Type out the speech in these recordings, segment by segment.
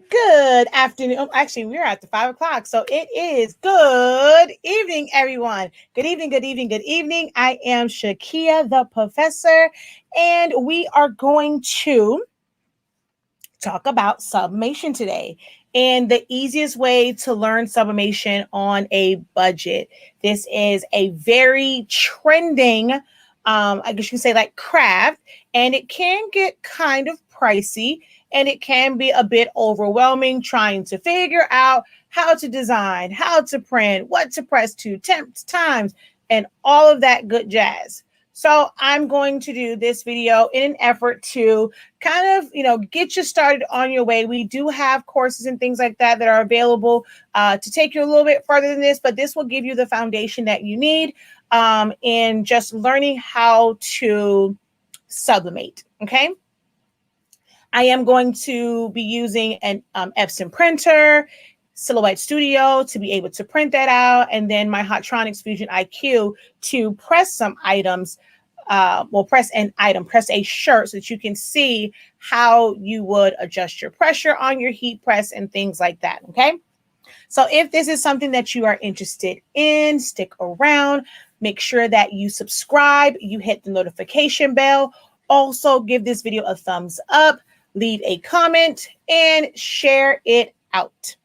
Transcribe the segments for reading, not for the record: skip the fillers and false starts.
Good afternoon. Oh, actually, we're at the 5 o'clock. So it is good evening, everyone. Good evening, good evening, good evening. I am Shakia, the professor, and we are going to talk about sublimation today and the easiest way to learn sublimation on a budget. This is a very trending, I guess you can say, like craft, and it can get kind of pricey and it can be a bit overwhelming trying to figure out how to design, how to print, what to press to, temps, times, and all of that good jazz. So I'm going to do this video in an effort to kind of, get you started on your way. We do have courses and things like that that are available to take you a little bit further than this, but this will give you the foundation that you need in just learning how to sublimate, okay? I am going to be using an Epson printer, Silhouette Studio to be able to print that out, and then my Hotronix Fusion IQ to press some items. Press an item, press a shirt so that you can see how you would adjust your pressure on your heat press and things like that, okay? So if this is something that you are interested in, stick around. Make sure that you subscribe, you hit the notification bell. Also, give this video a thumbs up, leave a comment, and share it out.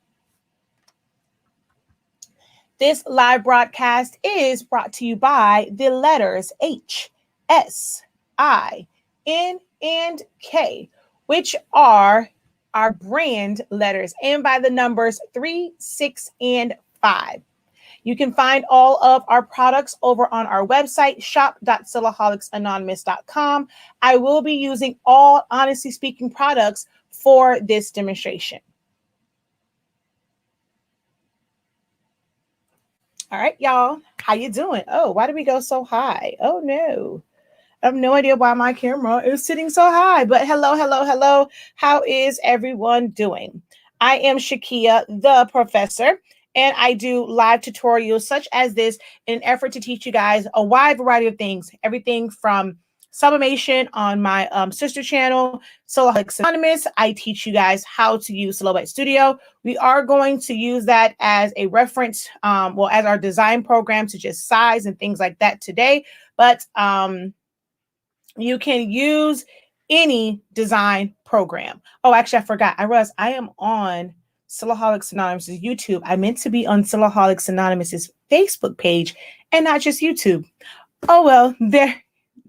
This live broadcast is brought to you by the letters H, S, I, N, and K, which are our brand letters, and by the numbers 3, 6, and 5. You can find all of our products over on our website, shop.silaholicsAnonymous.com. I will be using all Honestly Speaking products for this demonstration. All right, y'all, how you doing? Oh, why did we go so high? Oh, no. I have no idea why my camera is sitting so high, but hello, hello, hello. How is everyone doing? I am Shakia, the professor, and I do live tutorials such as this in an effort to teach you guys a wide variety of things, everything from sublimation on my sister channel, Silaholics Anonymous. I teach you guys how to use Silhouette Studio. We are going to use that as a reference, as our design program to just size and things like that today, but you can use any design program. Oh, actually, I forgot. I realized I am on Silaholics Anonymous' YouTube. I meant to be on Silaholics Anonymous' Facebook page and not just YouTube. Oh, well, there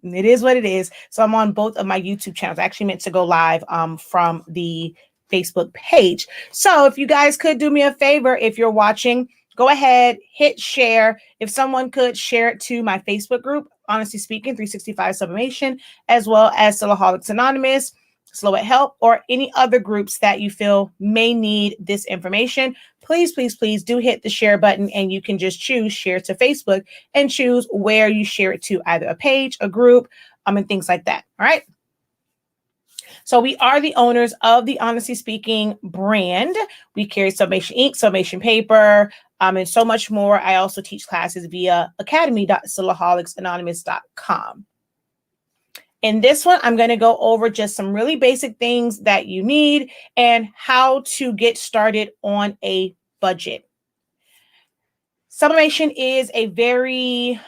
it is what it is. So I'm on both of my YouTube channels. I actually meant to go live from the Facebook page. So if you guys could do me a favor, if you're watching, go ahead, hit share. If someone could share it to my Facebook group, Honestly Speaking, 365 Sublimation, as well as Silaholics Anonymous, Silhouette Help, or any other groups that you feel may need this information, please, please, please do hit the share button, and you can just choose share to Facebook and choose where you share it to, either a page, a group, and things like that. All right. So we are the owners of the Honestly Speaking brand. We carry sublimation ink, sublimation paper, and so much more. I also teach classes via academy.silaholicsAnonymous.com. In this one, I'm going to go over just some really basic things that you need and how to get started on a budget. Sublimation is a very,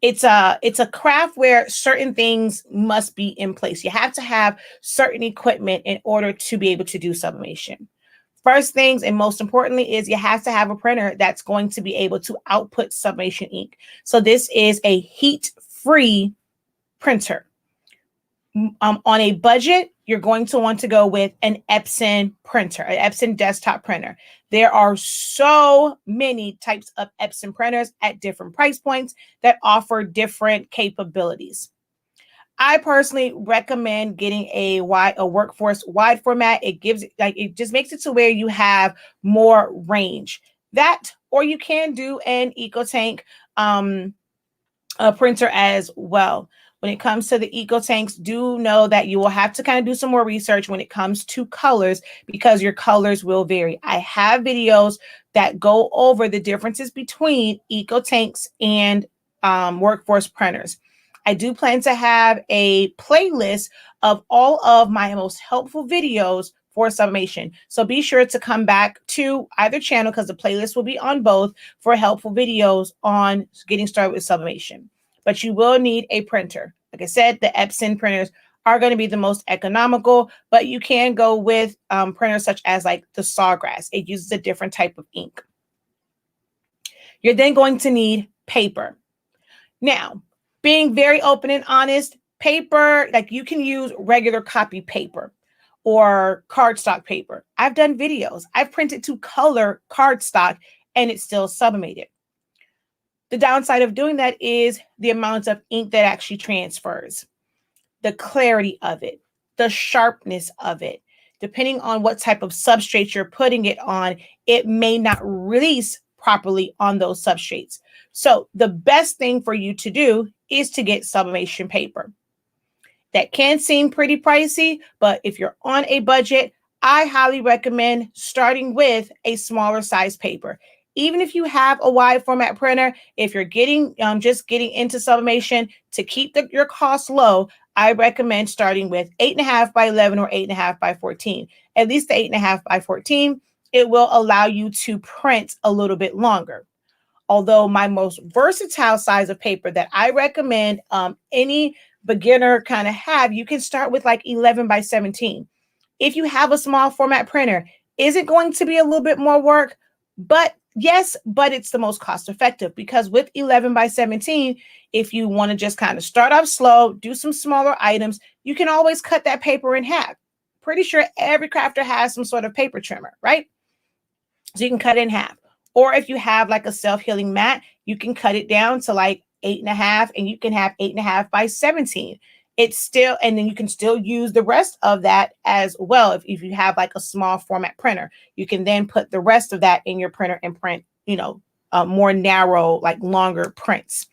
it's a craft where certain things must be in place. You have to have certain equipment in order to be able to do sublimation. First things, and most importantly, is you have to have a printer that's going to be able to output sublimation ink. So this is a heat-free printer. On a budget, you're going to want to go with an Epson printer, an Epson desktop printer. There are so many types of Epson printers at different price points that offer different capabilities. I personally recommend getting a workforce wide format. It just makes it to where you have more range. That, or you can do an EcoTank printer as well. When it comes to the EcoTanks, do know that you will have to kind of do some more research when it comes to colors, because your colors will vary. I have videos that go over the differences between EcoTanks and workforce printers. I do plan to have a playlist of all of my most helpful videos for sublimation. So be sure to come back to either channel because the playlist will be on both for helpful videos on getting started with sublimation. But you will need a printer. Like I said, the Epson printers are going to be the most economical, but you can go with printers such as like the Sawgrass. It uses a different type of ink. You're then going to need paper. Now, being very open and honest, paper, like you can use regular copy paper or cardstock paper. I've done videos. I've printed to color cardstock and it's still sublimated. The downside of doing that is the amount of ink that actually transfers, the clarity of it, the sharpness of it. Depending on what type of substrate you're putting it on, it may not release properly on those substrates. So the best thing for you to do is to get sublimation paper. That can seem pretty pricey, but if you're on a budget, I highly recommend starting with a smaller size paper. Even if you have a wide format printer, if you're just getting into sublimation, to keep your costs low, I recommend starting with 8.5 by 11 or 8.5 by 14. At least the 8.5 by 14, it will allow you to print a little bit longer. Although my most versatile size of paper that I recommend any beginner kind of have, you can start with like 11 by 17. If you have a small format printer, is it going to be a little bit more work? But yes, but it's the most cost effective because with 11 by 17, if you want to just kind of start off slow, do some smaller items, you can always cut that paper in half. Pretty sure every crafter has some sort of paper trimmer, right? So you can cut it in half. Or if you have like a self-healing mat, you can cut it down to like 8.5 and you can have 8.5 by 17. It's still, and then you can still use the rest of that as well. If you have like a small format printer, you can then put the rest of that in your printer and print, more narrow, like longer prints.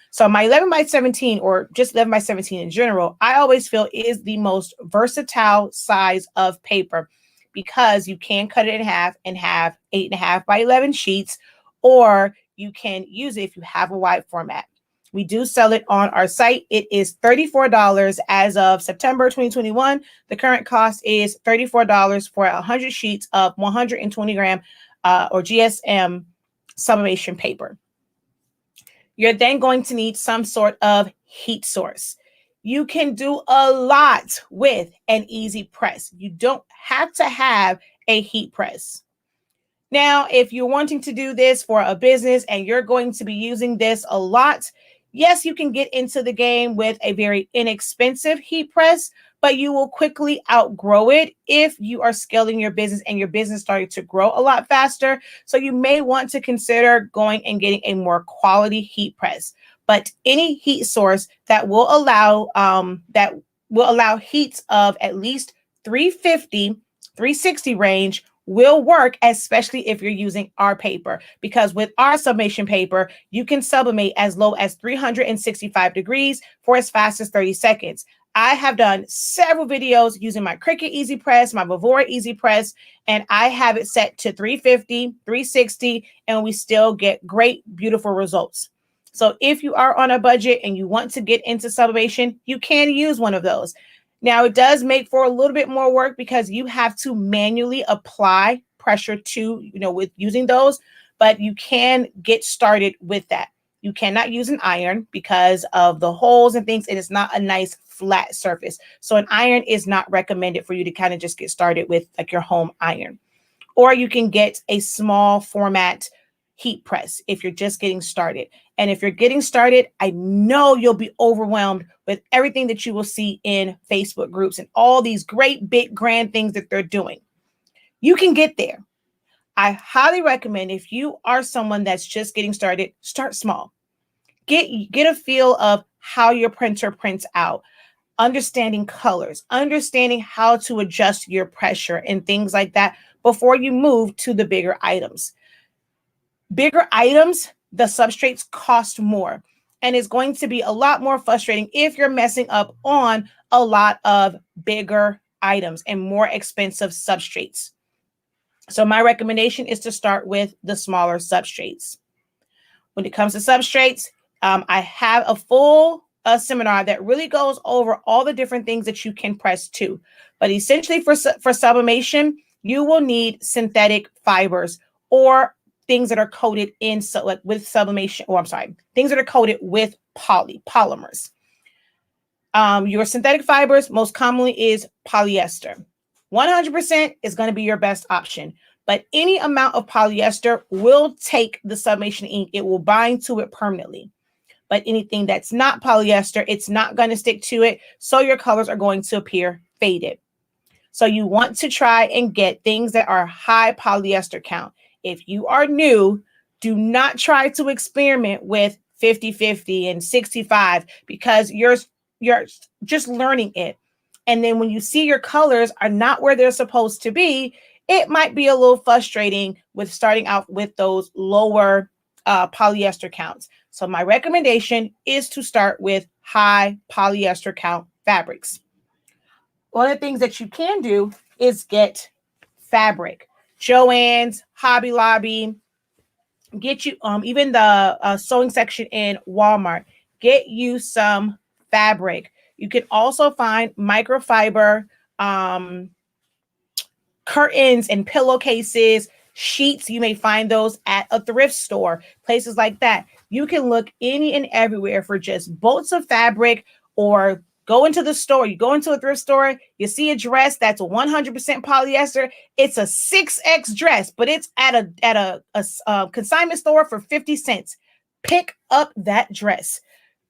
So my 11 by 17 or just 11 by 17 in general, I always feel is the most versatile size of paper because you can cut it in half and have 8.5 by 11 sheets, or you can use it if you have a wide format. We do sell it on our site. It is $34 as of September 2021. The current cost is $34 for 100 sheets of 120 gram or GSM sublimation paper. You're then going to need some sort of heat source. You can do a lot with an easy press. You don't have to have a heat press. Now, if you're wanting to do this for a business and you're going to be using this a lot, yes, you can get into the game with a very inexpensive heat press, but you will quickly outgrow it if you are scaling your business and your business starting to grow a lot faster. So you may want to consider going and getting a more quality heat press. But any heat source that will allow heats of at least 350, 360 range will work, especially if you're using our paper, because with our sublimation paper, you can sublimate as low as 365 degrees for as fast as 30 seconds. I have done several videos using my Cricut Easy Press, my Vivora Easy Press, and I have it set to 350, 360, and we still get great, beautiful results. So if you are on a budget and you want to get into sublimation, you can use one of those. Now, it does make for a little bit more work because you have to manually apply pressure to, with using those, but you can get started with that. You cannot use an iron because of the holes and things, and it's not a nice flat surface. So an iron is not recommended for you to kind of just get started with like your home iron. Or you can get a small format heat press if you're just getting started. And if you're getting started, I know you'll be overwhelmed with everything that you will see in Facebook groups and all these great big grand things that they're doing. You can get there. I highly recommend if you are someone that's just getting started, start small. Get a feel of how your printer prints out, understanding colors, understanding how to adjust your pressure and things like that before you move to the bigger items. Bigger items, the substrates cost more, and it's going to be a lot more frustrating if you're messing up on a lot of bigger items and more expensive substrates. So my recommendation is to start with the smaller substrates. When it comes to substrates, I have a full a seminar that really goes over all the different things that you can press to. But essentially for sublimation, you will need synthetic fibers or things that are coated in like with sublimation, or I'm sorry, things that are coated with polymers. Your synthetic fibers most commonly is polyester. 100% is going to be your best option, but any amount of polyester will take the sublimation ink. It will bind to it permanently. But anything that's not polyester, it's not going to stick to it. So your colors are going to appear faded. So you want to try and get things that are high polyester count. If you are new, do not try to experiment with 50-50 and 65 because you're just learning it. And then when you see your colors are not where they're supposed to be, it might be a little frustrating with starting out with those lower polyester counts. So my recommendation is to start with high polyester count fabrics. One of the things that you can do is get fabric. Joann's, Hobby Lobby, get you even the sewing section in Walmart. Get you some fabric. You can also find microfiber curtains and pillowcases, sheets. You may find those at a thrift store, places like that. You can look any and everywhere for just bolts of fabric, or go into the store. You go into a thrift store, you see a dress that's 100% polyester. It's a 6X dress, but it's at a consignment store for 50 cents. Pick up that dress.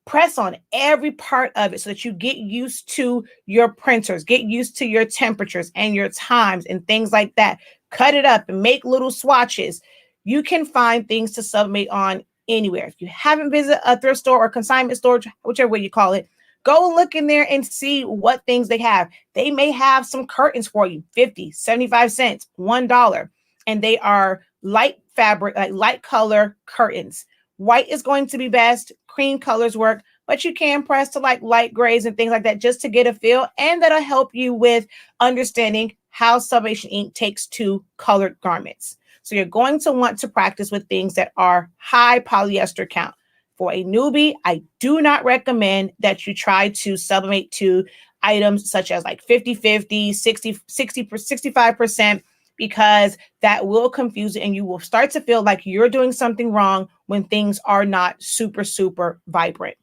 Press on every part of it so that you get used to your printers, get used to your temperatures and your times and things like that. Cut it up and make little swatches. You can find things to sublimate on anywhere. If you haven't visited a thrift store or consignment store, whichever way you call it, go look in there and see what things they have. They may have some curtains for you, 50, 75 cents, $1. And they are light fabric, like light color curtains. White is going to be best. Cream colors work, but you can press to like light grays and things like that just to get a feel. And that'll help you with understanding how sublimation ink takes to colored garments. So you're going to want to practice with things that are high polyester count. For a newbie, I do not recommend that you try to sublimate to items such as like 50-50, 65%, because that will confuse you and you will start to feel like you're doing something wrong when things are not super, super vibrant.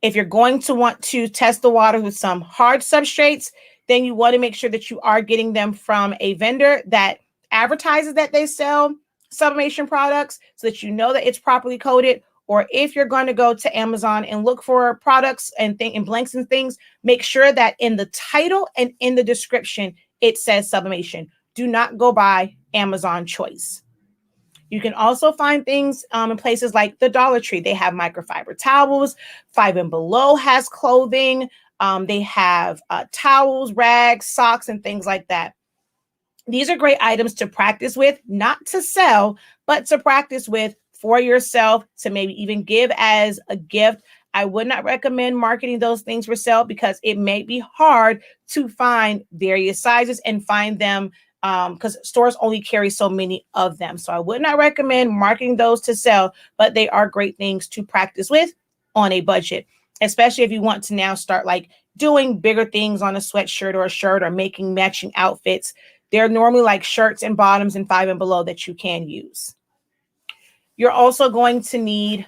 If you're going to want to test the water with some hard substrates, then you want to make sure that you are getting them from a vendor that advertises that they sell sublimation products so that you know that it's properly coated. Or if you're going to go to Amazon and look for products and blanks and things, make sure that in the title and in the description, it says sublimation. Do not go by Amazon choice. You can also find things in places like the Dollar Tree. They have microfiber towels. 5 & Below has clothing. They have towels, rags, socks, and things like that. These are great items to practice with, not to sell, but to practice with for yourself, to maybe even give as a gift. I would not recommend marketing those things for sale because it may be hard to find various sizes and find them because stores only carry so many of them. So I would not recommend marketing those to sell, but they are great things to practice with on a budget, especially if you want to now start like doing bigger things on a sweatshirt or a shirt or making matching outfits. They're normally like shirts and bottoms and 5 & Below that you can use. You're also going to need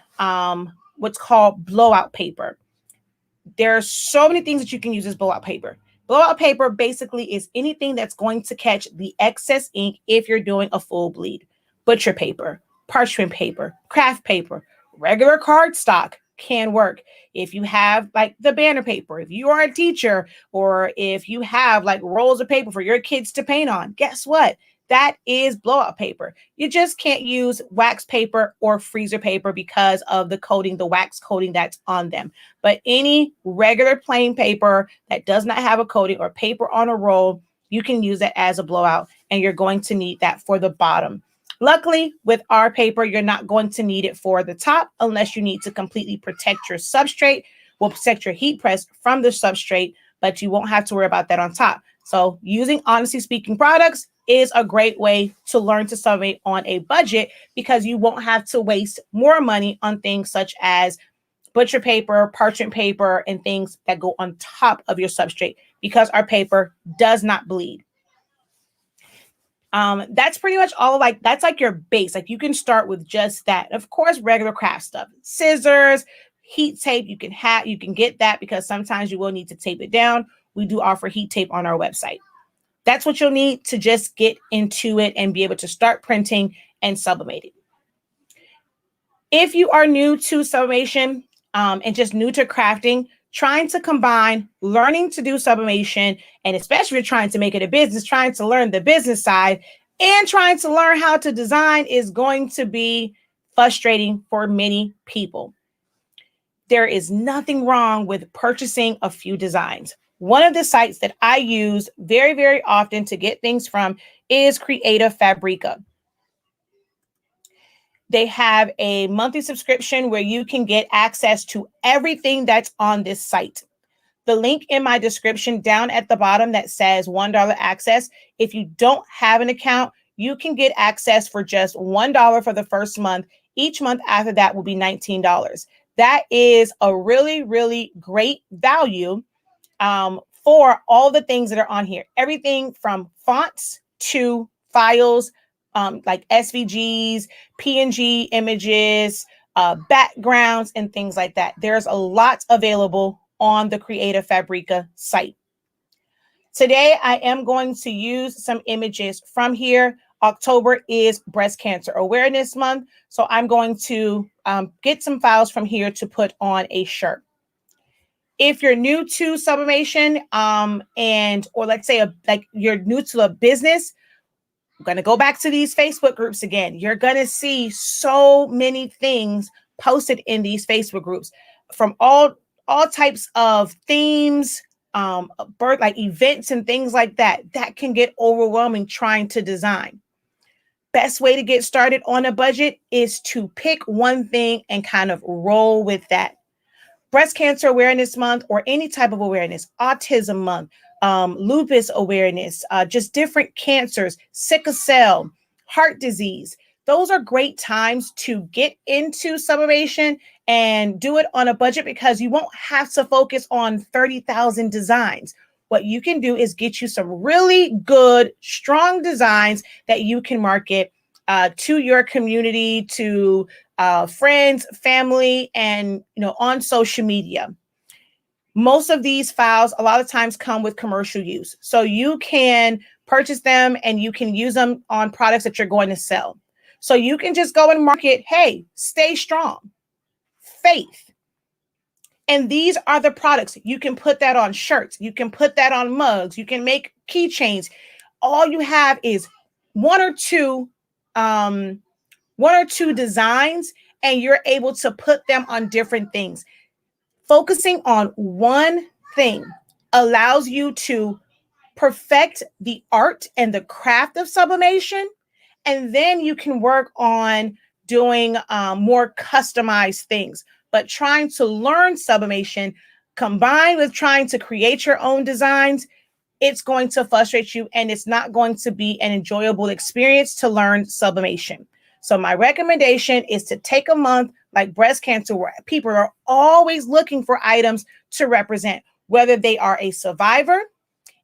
what's called blowout paper. There are so many things that you can use as blowout paper. Blowout paper basically is anything that's going to catch the excess ink if you're doing a full bleed. Butcher paper, parchment paper, craft paper, regular cardstock can work. If you have like the banner paper, if you are a teacher, or if you have like rolls of paper for your kids to paint on, guess what? That is blowout paper. You just can't use wax paper or freezer paper because of the coating, the wax coating that's on them. But any regular plain paper that does not have a coating or paper on a roll, you can use that as a blowout, and you're going to need that for the bottom. Luckily, with our paper, you're not going to need it for the top unless you need to completely protect your substrate. Will protect your heat press from the substrate, but you won't have to worry about that on top. So using Honestly Speaking products is a great way to learn to sublimate on a budget because you won't have to waste more money on things such as butcher paper, parchment paper, and things that go on top of your substrate because our paper does not bleed. That's pretty much all. Like, that's like your base. Like, you can start with just that. Of course, regular craft stuff, scissors, heat tape. You can get that because sometimes you will need to tape it down. We do offer heat tape on our website. That's what you'll need to just get into it and be able to start printing and sublimating. If you are new to sublimation and just new to crafting, trying to combine learning to do sublimation, and especially if you're trying to make it a business, trying to learn the business side and trying to learn how to design is going to be frustrating for many people. There is nothing wrong with purchasing a few designs. One of the sites that I use very, very often to get things from is Fabrica. They have a monthly subscription where you can get access to everything that's on this site. The link in my description down at the bottom that says $1 access. If you don't have an account, you can get access for just $1 for the first month. Each month after that will be $19. That is a really, really great value for all the things that are on here. Everything from fonts to files, like SVGs, PNG images, backgrounds, and things like that. There's a lot available on the Fabrica site. Today, I am going to use some images from here. October is Breast Cancer Awareness Month, so I'm going to get some files from here to put on a shirt. If you're new to sublimation, or let's say like you're new to a business, I'm going to go back to these Facebook groups again. You're going to see so many things posted in these Facebook groups from all types of themes, like events and things like that. That can get overwhelming trying to design. Best way to get started on a budget is to pick one thing and kind of roll with that. Breast Cancer Awareness Month, or any type of awareness, Autism Month, lupus awareness, just different cancers, sickle cell, heart disease. Those are great times to get into sublimation and do it on a budget because you won't have to focus on 30,000 designs. What you can do is get you some really good, strong designs that you can market to your community, to friends, family, and on social media. Most of these files a lot of times come with commercial use. So you can purchase them and you can use them on products that you're going to sell. So you can just go and market, hey, stay strong, faith. And these are the products. You can put that on shirts. You can put that on mugs. You can make keychains. All you have is one or two designs, and you're able to put them on different things. Focusing on one thing allows you to perfect the art and the craft of sublimation, and then you can work on doing more customized things. But trying to learn sublimation combined with trying to create your own designs, it's going to frustrate you, and it's not going to be an enjoyable experience to learn sublimation. So my recommendation is to take a month like breast cancer, where people are always looking for items to represent, whether they are a survivor,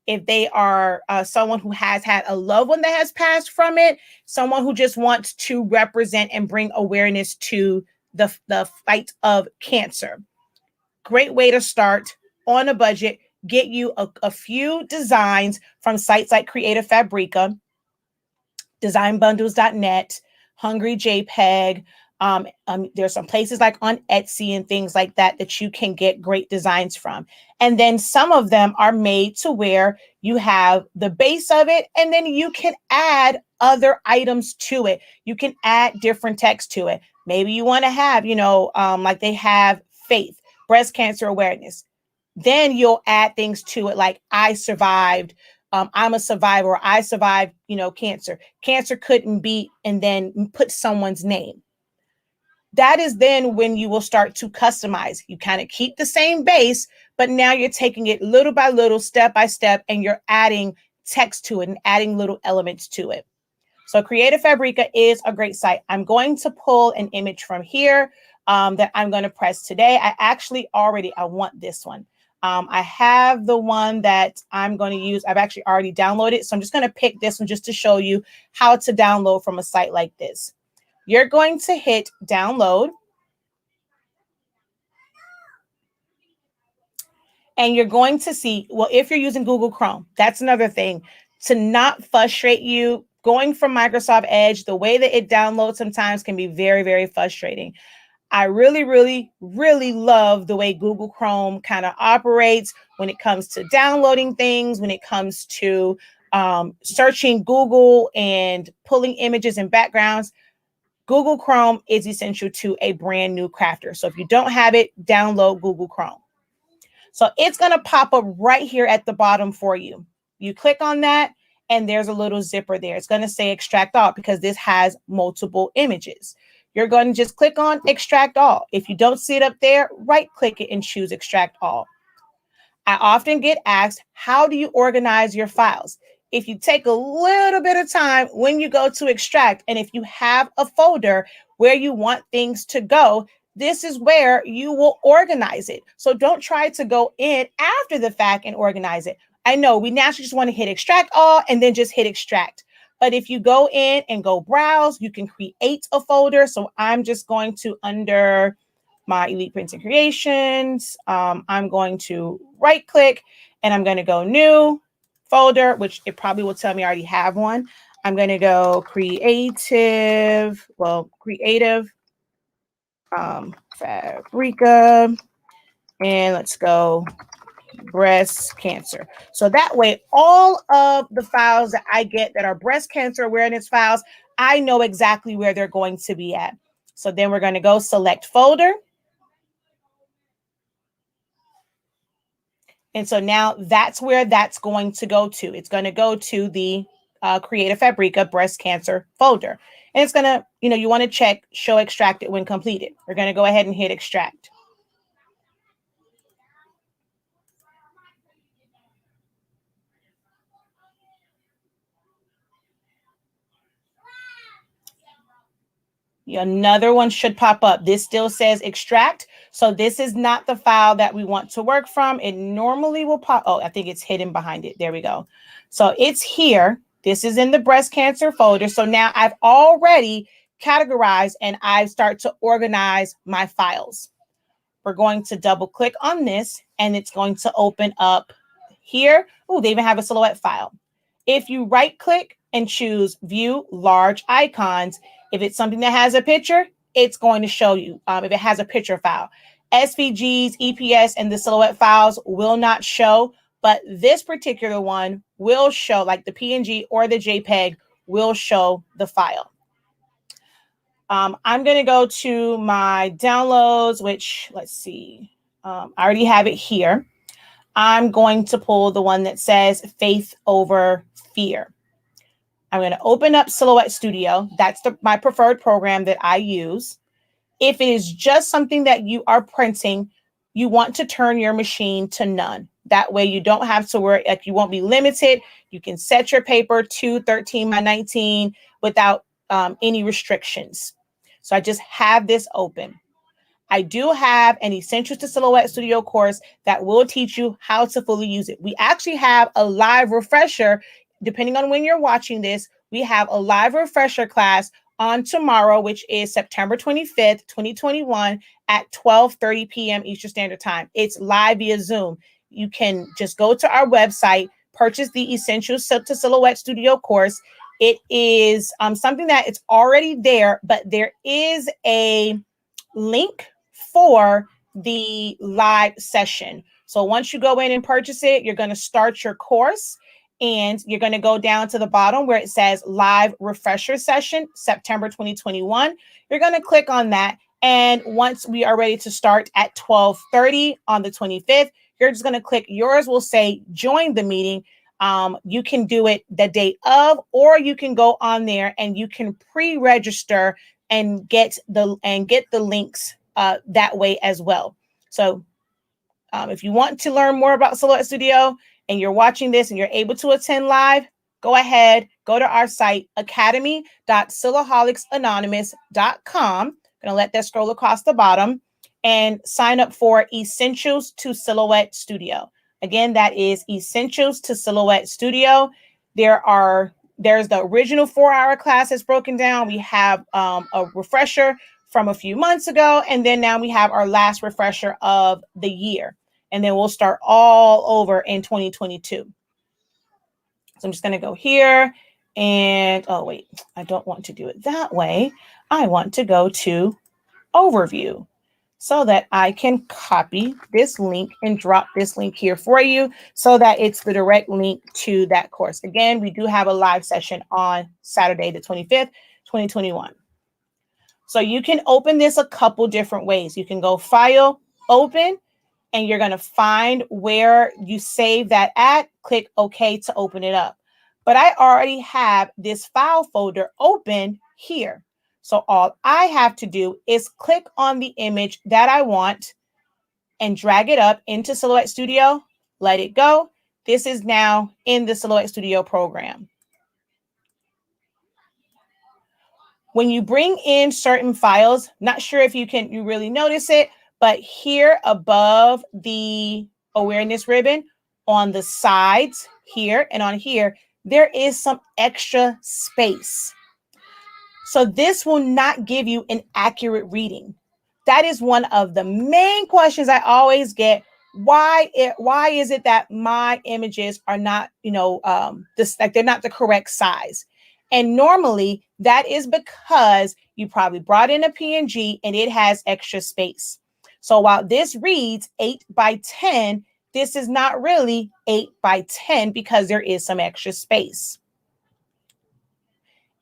if they are someone who has had a loved one that has passed from it, someone who just wants to represent and bring awareness to the fight of cancer. Great way to start on a budget. Get you a few designs from sites like Fabrica, designbundles.net, Hungry JPEG. There's some places like on Etsy and things like that you can get great designs from. And then some of them are made to where you have the base of it, and then you can add other items to it. You can add different text to it. Maybe you want to have, like they have faith, breast cancer awareness. Then you'll add things to it like I survived. I'm a survivor. I survived, cancer. Cancer couldn't beat, and then put someone's name. That is then when you will start to customize. You kind of keep the same base, but now you're taking it little by little, step by step, and you're adding text to it and adding little elements to it. So Fabrica is a great site. I'm going to pull an image from here. that I'm going to press today. I want this one. I have the one that I'm going to use. I've actually already downloaded. So I'm just going to pick this one just to show you how to download from a site like this. You're going to hit download. And you're going to see, well, if you're using Google Chrome, that's another thing. To not frustrate you, going from Microsoft Edge, the way that it downloads sometimes can be very, very frustrating. I really, really, really love the way Google Chrome kind of operates when it comes to downloading things, when it comes to searching Google and pulling images and backgrounds. Google Chrome is essential to a brand new crafter. So if you don't have it, download Google Chrome. So it's going to pop up right here at the bottom for you. You click on that and there's a little zipper there. It's going to say extract all because this has multiple images. You're going to just click on extract all. If you don't see it up there, right click it and choose extract all. I often get asked, how do you organize your files? If you take a little bit of time when you go to extract, and if you have a folder where you want things to go, this is where you will organize it. So don't try to go in after the fact and organize it. I know we naturally just want to hit extract all and then just hit extract. But if you go in and go browse, you can create a folder. So I'm just going to, under my Elite Prints and Creations, I'm going to right click and I'm going to go new folder, which it probably will tell me I already have one. I'm going to go creative, Fabrica, and let's go breast cancer. So that way, all of the files that I get that are breast cancer awareness files, I know exactly where they're going to be at. So then we're going to go select folder. And so now that's where that's going to go to. It's going to go to the Creative Fabrica breast cancer folder. And it's going to, you want to check show extracted when completed. We're going to go ahead and hit extract. Another one should pop up. This still says extract. So this is not the file that we want to work from. It normally will pop. Oh, I think it's hidden behind it. There we go. So it's here. This is in the breast cancer folder. So now I've already categorized and I start to organize my files. We're going to double click on this and it's going to open up here. Oh, they even have a silhouette file. If you right click and choose view large icons, if it's something that has a picture, it's going to show you if it has a picture file. SVGs, EPS, and the silhouette files will not show, but this particular one will show, like the PNG or the JPEG will show the file. I'm going to go to my downloads, which, let's see, I already have it here. I'm going to pull the one that says Faith Over Fear. I'm going to open up Silhouette Studio. That's my preferred program that I use. If it is just something that you are printing, you want to turn your machine to none. That way you don't have to worry, like you won't be limited. You can set your paper to 13 by 19 without any restrictions. So I just have this open. I do have an Essentials to Silhouette Studio course that will teach you how to fully use it. We actually have a live refresher. Depending on when you're watching this, we have a live refresher class on tomorrow, which is September 25th, 2021 at 12:30 p.m. Eastern Standard Time. It's live via Zoom. You can just go to our website, purchase the Essentials to Silhouette Studio course. It is something that it's already there, but there is a link for the live session. So once you go in and purchase it, you're going to start your course. And you're going to go down to the bottom where it says live refresher session, September 2021. You're going to click on that. And once we are ready to start at 12:30 on the 25th, you're just going to click, yours will say join the meeting. You can do it the day of, or you can go on there and you can pre-register and get the links that way as well. So if you want to learn more about Silhouette Studio, and you're watching this and you're able to attend live, go ahead, go to our site, academy.silaholics.com. Gonna let that scroll across the bottom and sign up for Essentials to Silhouette Studio. Again, that is Essentials to Silhouette Studio. There's the original 4-hour class that's broken down. We have a refresher from a few months ago, and then now we have our last refresher of the year. And then we'll start all over in 2022. So I'm just going to go here and, oh wait, I don't want to do it that way. I want to go to Overview so that I can copy this link and drop this link here for you so that it's the direct link to that course. Again, we do have a live session on Saturday, the 25th, 2021. So you can open this a couple different ways. You can go File, Open, and you're going to find where you save that at. Click OK to open it up. But I already have this file folder open here. So all I have to do is click on the image that I want and drag it up into Silhouette Studio, let it go. This is now in the Silhouette Studio program. When you bring in certain files, not sure if you really notice it, but here above the awareness ribbon on the sides here and on here, there is some extra space. So this will not give you an accurate reading. That is one of the main questions I always get. Why is it that my images are not, like they're not the correct size? And normally that is because you probably brought in a PNG and it has extra space. So while this reads 8 by 10, this is not really 8 by 10 because there is some extra space.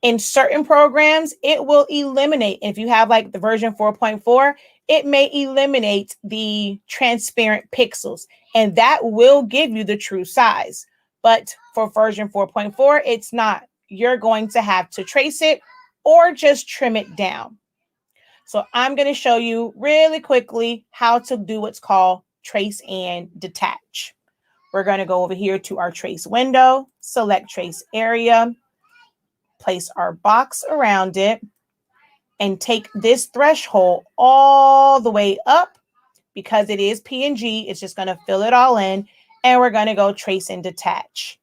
In certain programs, it will eliminate. If you have like the version 4.4, it may eliminate the transparent pixels, and that will give you the true size. But for version 4.4, it's not. You're going to have to trace it or just trim it down. So I'm going to show you really quickly how to do what's called trace and detach. We're going to go over here to our trace window, select trace area, place our box around it, and take this threshold all the way up. Because it is PNG, it's just going to fill it all in, and we're going to go trace and detach.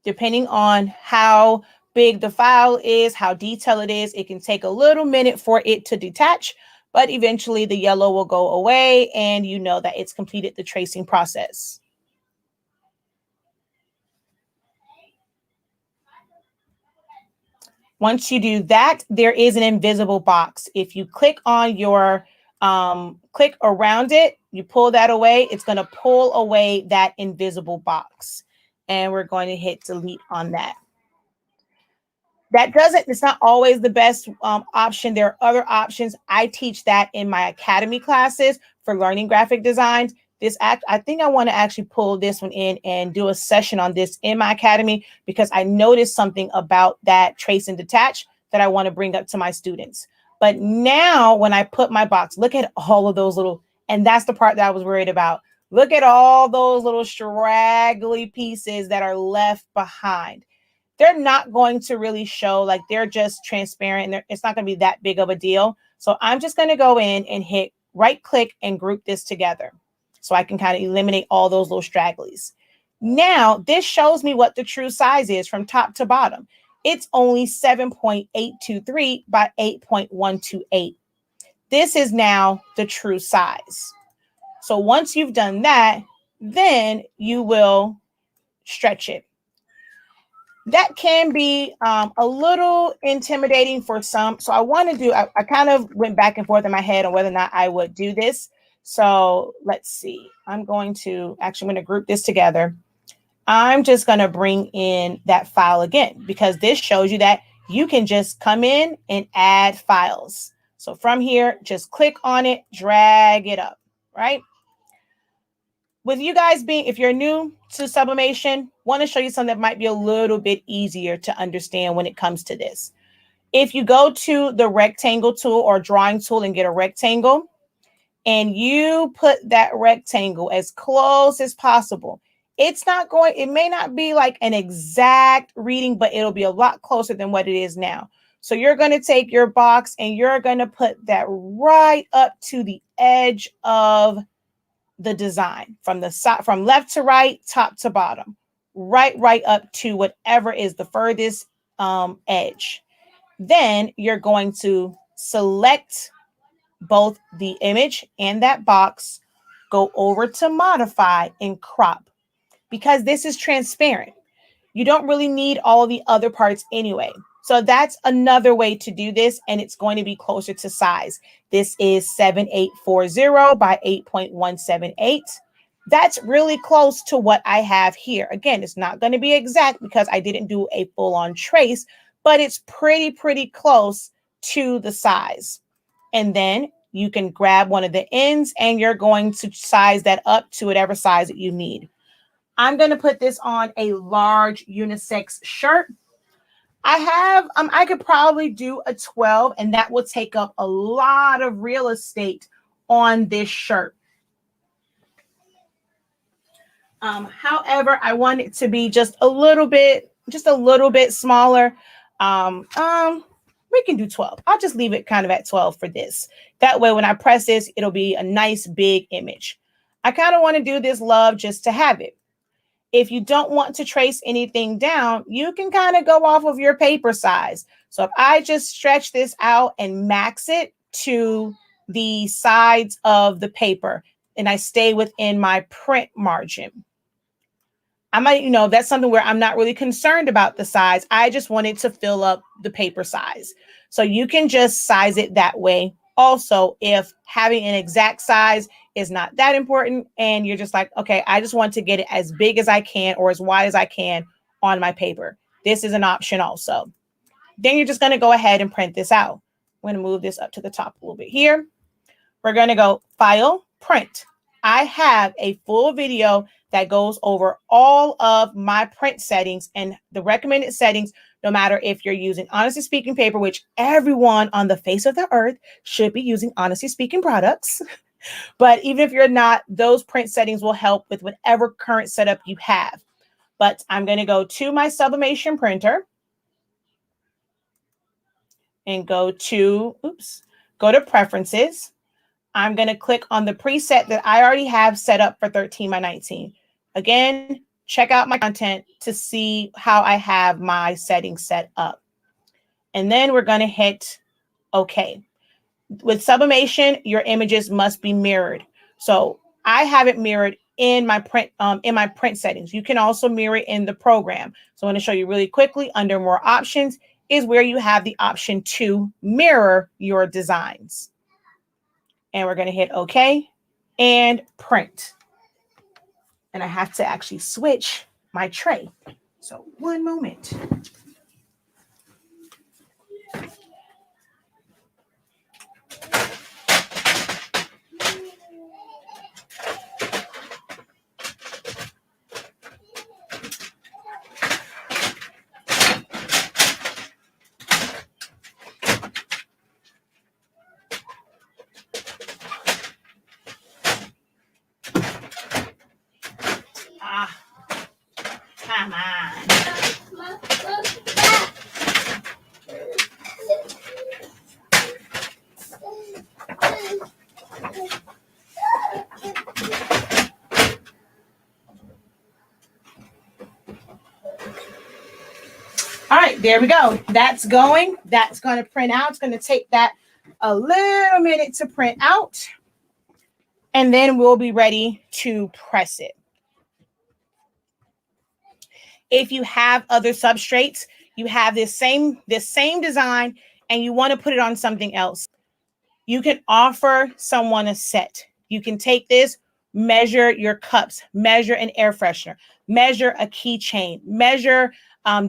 Depending on how big the file is, how detailed it is, it can take a little minute for it to detach, but eventually the yellow will go away and you know that it's completed the tracing process. Once you do that, there is an invisible box. If you click on your, click around it, you pull that away, it's going to pull away that invisible box. And we're going to hit delete on that. It's not always the best option. There are other options. I teach that in my academy classes for learning graphic designs. I think I want to actually pull this one in and do a session on this in my academy because I noticed something about that trace and detach that I want to bring up to my students. But now when I put my box, look at all of those little, and that's the part that I was worried about. Look at all those little straggly pieces that are left behind. They're not going to really show, like they're just transparent and it's not going to be that big of a deal. So I'm just going to go in and hit right click and group this together. So I can kind of eliminate all those little stragglies. Now, this shows me what the true size is from top to bottom. It's only 7.823 by 8.128. This is now the true size. So once you've done that, then you will stretch it. That can be a little intimidating for some. So I kind of went back and forth in my head on whether or not I would do this. So let's see. I'm going to group this together. I'm just going to bring in that file again, because this shows you that you can just come in and add files. So from here, just click on it, drag it up, right? With you guys if you're new to sublimation, want to show you something that might be a little bit easier to understand when it comes to this. If you go to the rectangle tool or drawing tool and get a rectangle, and you put that rectangle as close as possible It's not going, it may not be like an exact reading, but it'll be a lot closer than what it is now. So you're going to take your box and you're going to put that right up to the edge of the design, from the side, from left to right, top to bottom, right up to whatever is the furthest edge. Then you're going to select both the image and that box, go over to modify and crop, because this is transparent. You don't really need all of the other parts anyway. So that's another way to do this, and it's going to be closer to size. This is 7840 by 8.178. That's really close to what I have here. Again, it's not going to be exact because I didn't do a full-on trace, but it's pretty close to the size. And then you can grab one of the ends and you're going to size that up to whatever size that you need. I'm going to put this on a large unisex shirt. I could probably do a 12, and that will take up a lot of real estate on this shirt. However, I want it to be just a little bit smaller. We can do 12. I'll just leave it kind of at 12 for this. That way, when I press this, it'll be a nice big image. I kind of want to do this love just to have it. If you don't want to trace anything down, you can kind of go off of your paper size. So if I just stretch this out and max it to the sides of the paper, and I stay within my print margin, I might, that's something where I'm not really concerned about the size. I just want it to fill up the paper size. So you can just size it that way. Also, if having an exact size is not that important and you're just like, okay, I just want to get it as big as I can or as wide as I can on my paper, this is an option also. Then you're just going to go ahead and print this out. I'm going to move this up to the top a little bit here. We're going to go File, Print. I have a full video that goes over all of my print settings and the recommended settings, no matter if you're using Honestly Speaking paper, which everyone on the face of the earth should be using Honestly Speaking products. But even if you're not, those print settings will help with whatever current setup you have. But I'm going to go to my Sublimation printer and go to Preferences. I'm going to click on the preset that I already have set up for 13 by 19. Again, check out my content to see how I have my settings set up. And then we're going to hit OK. With Sublimation, your images must be mirrored. So I have it mirrored in my print settings. You can also mirror it in the program. So I'm going to show you really quickly. Under More Options is where you have the option to mirror your designs. And we're going to hit OK and print. And I have to actually switch my tray. So one moment. Come on. All right, there we go. That's going. That's going to print out. It's going to take that a little minute to print out. And then we'll be ready to press it. If you have other substrates, you have this same design and you want to put it on something else, you can offer someone a set. You can take this, measure your cups, measure an air freshener, measure a keychain, measure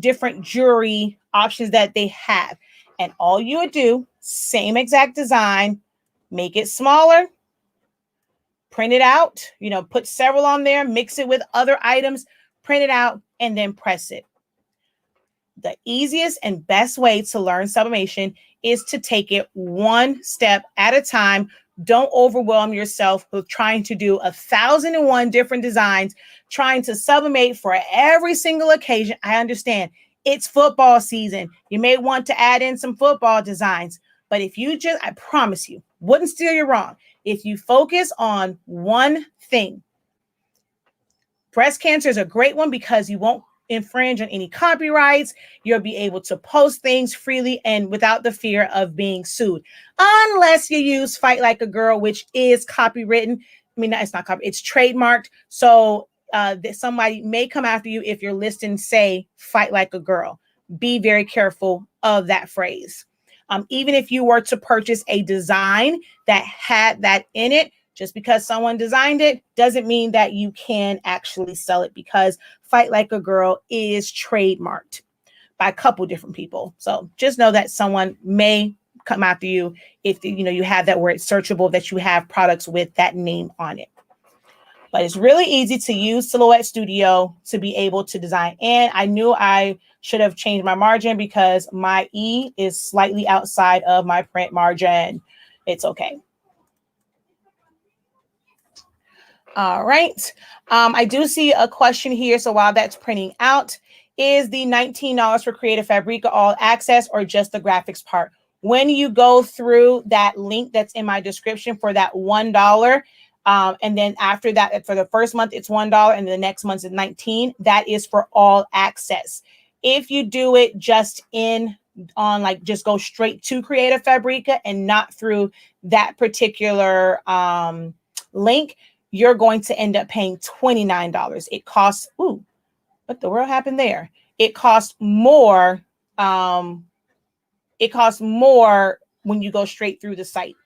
different jewelry options that they have. And all you would do, same exact design, make it smaller, print it out, put several on there, mix it with other items, print it out, and then press it. The easiest and best way to learn sublimation is to take it one step at a time, Don't overwhelm yourself with trying to do 1,001 different designs, trying to sublimate for every single occasion. I understand it's football season. You may want to add in some football designs, but if you just, I promise you, wouldn't steer you wrong. If you focus on one thing, breast cancer is a great one because you won't infringe on any copyrights. You'll be able to post things freely and without the fear of being sued, unless you use Fight Like a Girl, which is copywritten. I mean, it's not copy, it's trademarked. So that somebody may come after you if you're listing, say, Fight Like a Girl. Be very careful of that phrase. Even if you were to purchase a design that had that in it, just because someone designed it doesn't mean that you can actually sell it, because Fight Like a Girl is trademarked by a couple different people. So just know that someone may come after you if you have that where it's searchable, that you have products with that name on it. But it's really easy to use Silhouette Studio to be able to design. And I knew I should have changed my margin because my E is slightly outside of my print margin. It's okay. All right. I do see a question here. So while that's printing out, is the $19 for Creative Fabrica all access or just the graphics part? When you go through that link that's in my description for that $1, and then after that, for the first month, it's $1, and the next month is $19. That is for all access. If you do it just just go straight to Creative Fabrica and not through that particular link, you're going to end up paying $29. It costs, ooh, what the world happened there? It costs more. It costs more when you go straight through the site.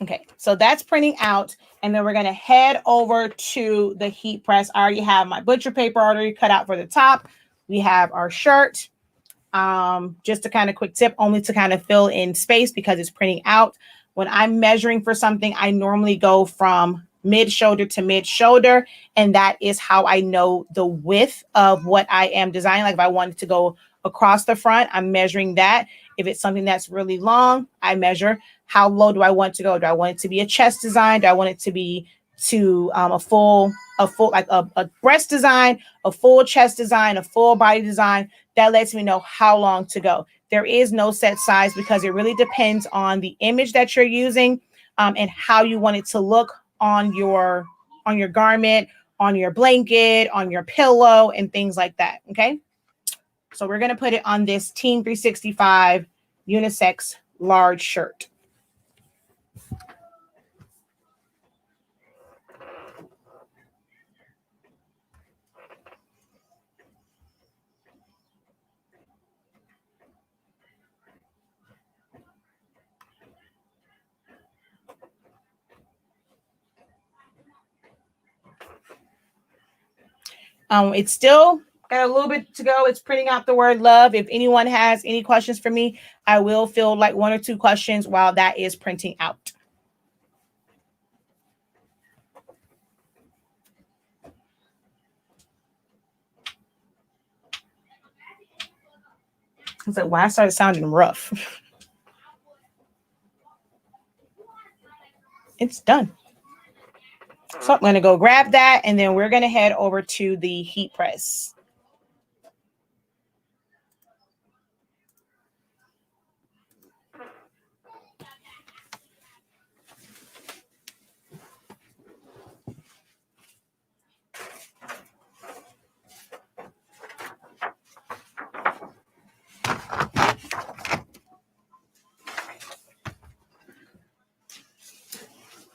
Okay, so that's printing out, and then we're going to head over to the heat press. I already have my butcher paper already cut out for the top. We have our shirt. Just a kind of quick tip, only to kind of fill in space because it's printing out. When I'm measuring for something, I normally go from mid shoulder to mid shoulder, and that is how I know the width of what I am designing. Like if I wanted to go across the front, I'm measuring that. If it's something that's really long, I measure how low do I want to go. Do I want it to be a chest design? Do I want it to be a full like a breast design, a full chest design, a full body design? That lets me know how long to go. There is no set size because it really depends on the image that you're using, and how you want it to look on your garment, on your blanket, on your pillow, and things like that. Okay. So we're going to put it on this Team 365 unisex large shirt. It's still got a little bit to go. It's printing out the word love. If anyone has any questions for me, I will field like 1 or 2 questions while that is printing out. I was like, why I started sounding rough. It's done. So I'm going to go grab that, and then we're going to head over to the heat press.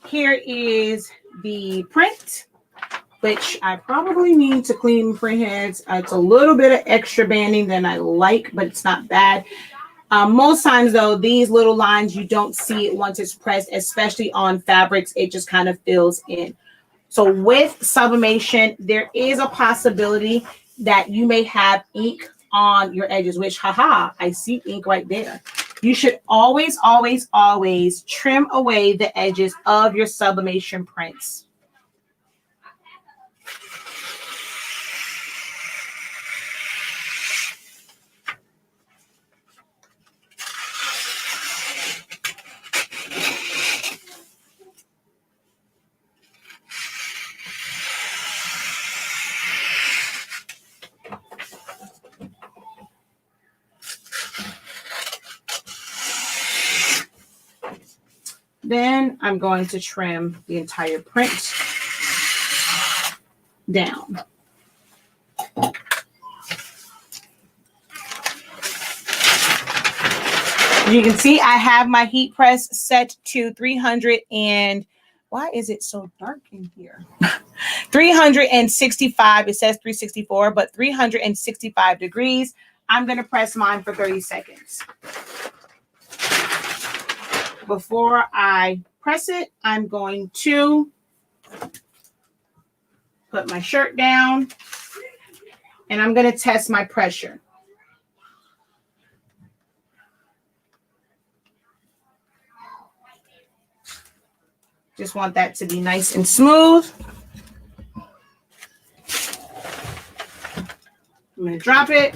Here is the print, which I probably need to clean print heads. It's a little bit of extra banding than I like, but it's not bad. Most times, though, these little lines, you don't see it once it's pressed, especially on fabrics. It just kind of fills in. So with sublimation, there is a possibility that you may have ink on your edges, which, haha, I see ink right there. You should always, always, always trim away the edges of your sublimation prints. Then I'm going to trim the entire print down. You can see I have my heat press set to 300 and why is it so dark in here? 365. It says 364, but 365 degrees. I'm going to press mine for 30 seconds. Before I press it, I'm going to put my shirt down and I'm going to test my pressure. Just want that to be nice and smooth. I'm going to drop it.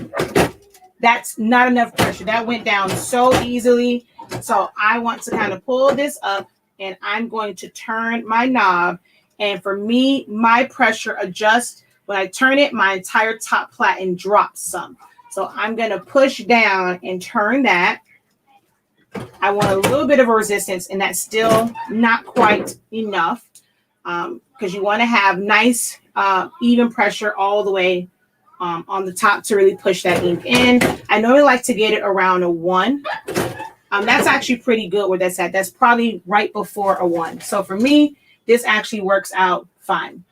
That's not enough pressure. That went down so easily. So I want to kind of pull this up and I'm going to turn my knob. And for me, my pressure adjusts. When I turn it, my entire top platen drops some. So I'm going to push down and turn that. I want a little bit of a resistance, and that's still not quite enough because you want to have nice, even pressure all the way on the top to really push that ink in. I normally like to get it around a 1. That's actually pretty good where that's at. That's probably right before a 1. So for me, this actually works out fine.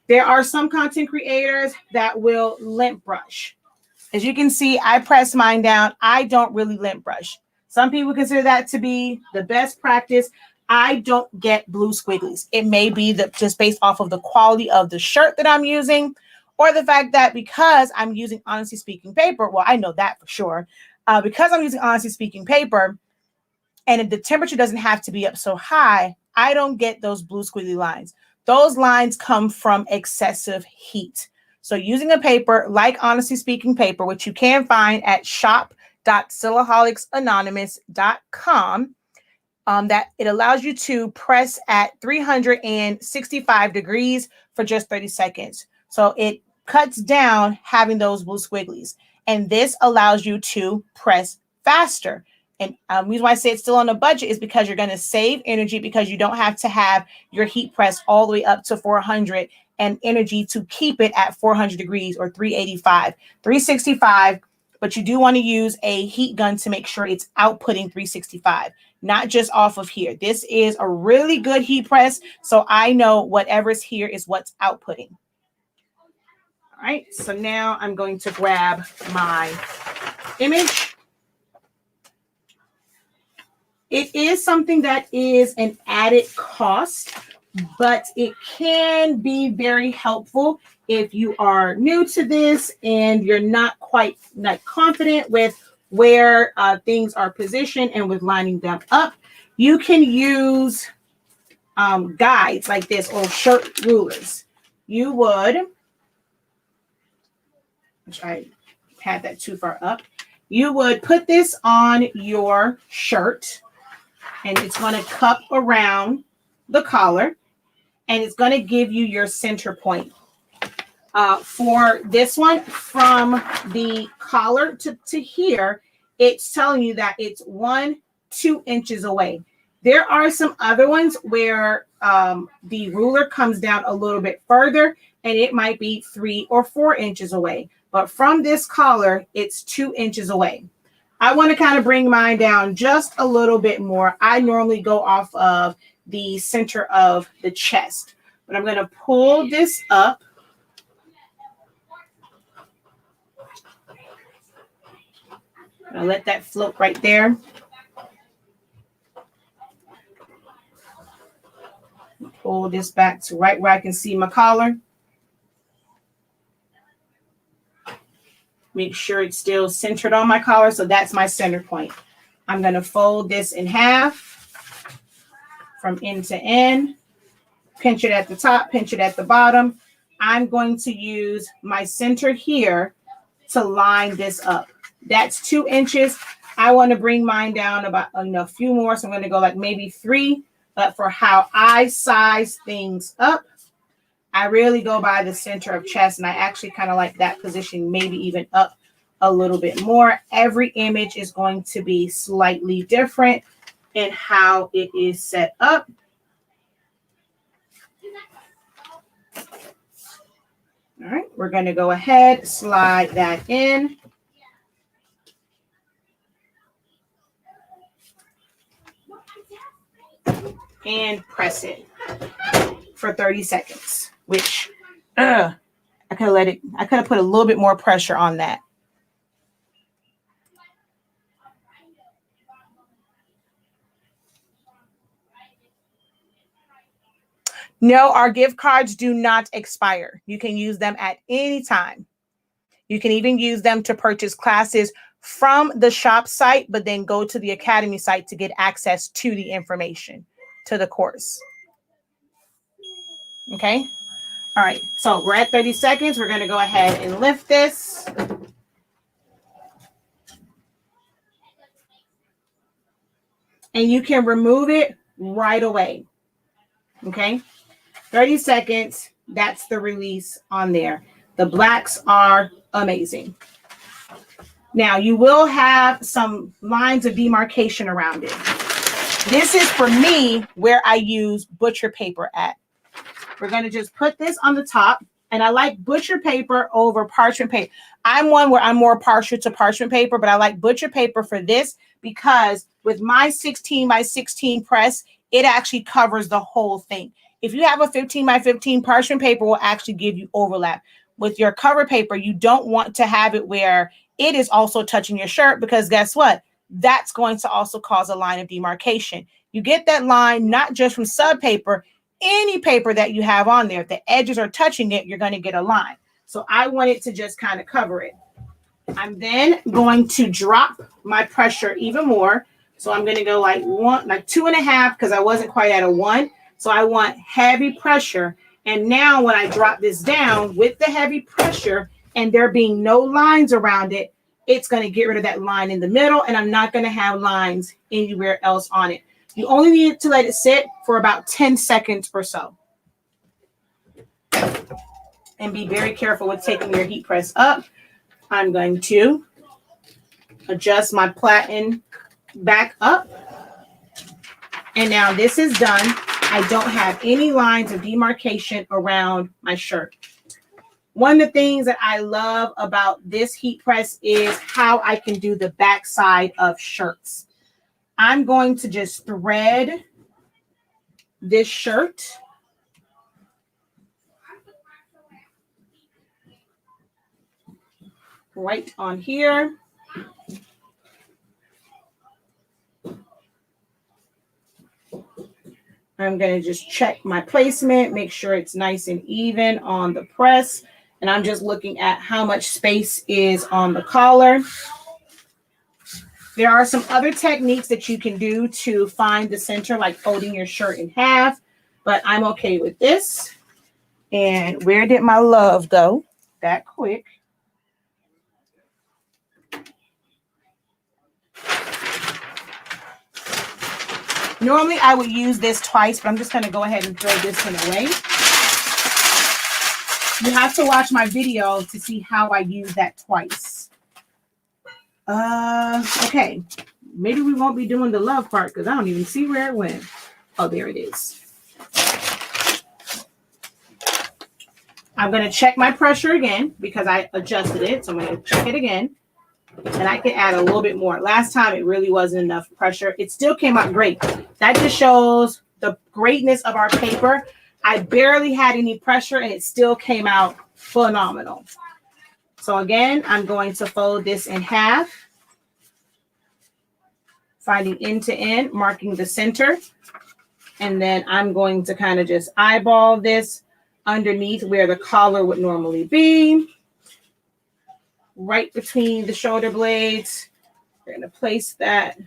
There are some content creators that will lint brush. As you can see, I press mine down. I don't really lint brush. Some people consider that to be the best practice. I don't get blue squigglies. It may be just based off of the quality of the shirt that I'm using, or the fact that because I'm using Honestly Speaking paper, well, I know that for sure. Because I'm using Honestly Speaking paper, and the temperature doesn't have to be up so high, I don't get those blue squiggly lines. Those lines come from excessive heat. So using a paper like Honestly Speaking paper, which you can find at shop.silaholics.com, that it allows you to press at 365 degrees for just 30 seconds. So it cuts down having those blue squigglies. And this allows you to press faster. And the reason why I say it's still on a budget is because you're going to save energy because you don't have to have your heat press all the way up to 400 and energy to keep it at 400 degrees or 385, 365. But you do want to use a heat gun to make sure it's outputting 365, not just off of here. This is a really good heat press, so I know whatever's here is what's outputting. All right, so now I'm going to grab my image. It is something that is an added cost, but it can be very helpful if you are new to this and you're not quite confident with where things are positioned and with lining them up. You can use guides like this or shirt rulers. You would, which I had that too far up, you would put this on your shirt and it's going to cup around the collar and it's going to give you your center point. For this one, from the collar to here, it's telling you that it's 1-2 inches away. There are some other ones where the ruler comes down a little bit further and it might be 3 or 4 inches away. But from this collar, it's 2 inches away. I want to kind of bring mine down just a little bit more. I normally go off of the center of the chest, but I'm going to pull this up. I'll let that float right there. Pull this back to right where I can see my collar. Make sure it's still centered on my collar. So that's my center point. I'm going to fold this in half from end to end. Pinch it at the top, pinch it at the bottom. I'm going to use my center here to line this up. That's 2 inches. I want to bring mine down about a few more. So I'm going to go like maybe 3. But for how I size things up, I really go by the center of chest. And I actually kind of like that position, maybe even up a little bit more. Every image is going to be slightly different. and how it is set up. All right, we're going to go ahead, slide that in. And press it for 30 seconds, which I could have put a little bit more pressure on that. No, our gift cards do not expire. You can use them at any time. You can even use them to purchase classes from the shop site, but then go to the Academy site to get access to the information, to the course. Okay. All right. So we're at 30 seconds. We're going to go ahead and lift this. And you can remove it right away. Okay. 30 seconds. That's the release on there. The blacks are amazing. Now you will have some lines of demarcation around it. This is for me where I use butcher paper at. We're going to just put this on the top, and I like butcher paper over parchment paper. I'm one where I'm more partial to parchment paper, but I like butcher paper for this because with my 16 by 16 press, it actually covers the whole thing. If you have a 15 by 15, parchment paper will actually give you overlap. With your cover paper, you don't want to have it where it is also touching your shirt, because guess what? That's going to also cause a line of demarcation. You get that line not just from sub paper, any paper that you have on there. If the edges are touching it, you're going to get a line. So I want it to just kind of cover it. I'm then going to drop my pressure even more. So I'm going to go like 2.5, because I wasn't quite at a 1. So I want heavy pressure. And now when I drop this down with the heavy pressure and there being no lines around it, it's going to get rid of that line in the middle, and I'm not going to have lines anywhere else on it. You only need to let it sit for about 10 seconds or so. And be very careful with taking your heat press up. I'm going to adjust my platen back up. And now this is done. I don't have any lines of demarcation around my shirt. One of the things that I love about this heat press is how I can do the back side of shirts. I'm going to just thread this shirt. Right on here. I'm going to just check my placement, make sure it's nice and even on the press. And I'm just looking at how much space is on the collar. There are some other techniques that you can do to find the center, like folding your shirt in half, but I'm okay with this. And where did my love go that quick? Normally I would use this twice, but I'm just going to go ahead and throw this one away. You have to watch my video to see how I use that twice. Okay. Maybe we won't be doing the love part because I don't even see where it went. Oh, there it is. I'm going to check my pressure again because I adjusted it. So I'm going to check it again. And I can add a little bit more. Last time it really wasn't enough pressure. It still came out great. That just shows the greatness of our paper. I barely had any pressure and it still came out phenomenal. So again, I'm going to fold this in half, finding end to end, marking the center. And then I'm going to kind of just eyeball this underneath where the collar would normally be. Right between the shoulder blades. We're going to place that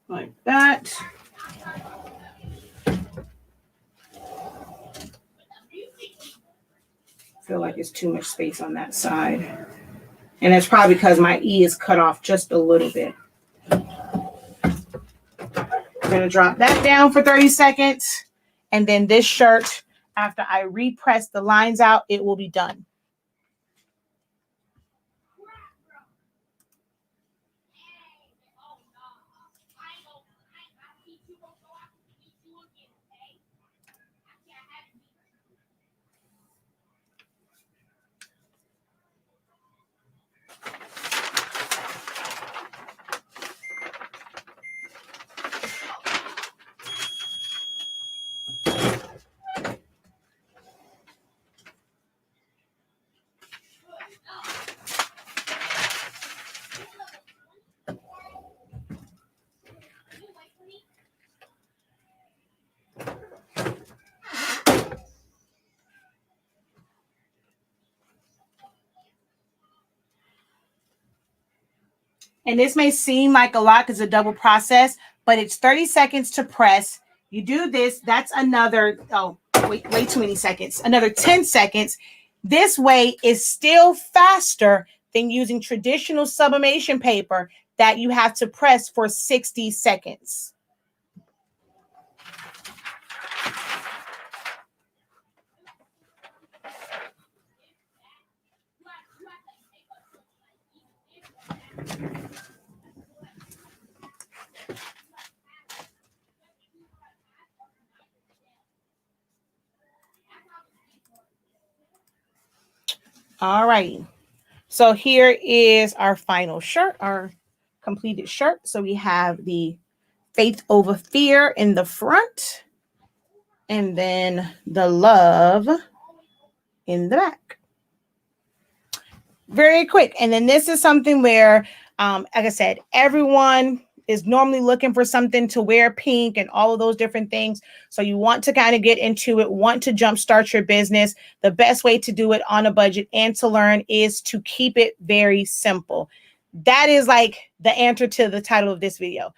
like that. I feel like it's too much space on that side. And that's probably because my E is cut off just a little bit. I'm going to drop that down for 30 seconds. And then this shirt, after I repress the lines out, it will be done. And this may seem like a lot because it's a double process, but it's 30 seconds to press. You do this, that's another, oh, wait, way too many seconds, another 10 seconds. This way is still faster than using traditional sublimation paper that you have to press for 60 seconds. All right. So here is our final shirt, our completed shirt. So we have the faith over fear in the front, and then the love in the back. Very quick. And then this is something where, like I said, everyone is normally looking for something to wear pink and all of those different things. So you want to kind of get into it, want to jumpstart your business. The best way to do it on a budget and to learn is to keep it very simple. That is like the answer to the title of this video.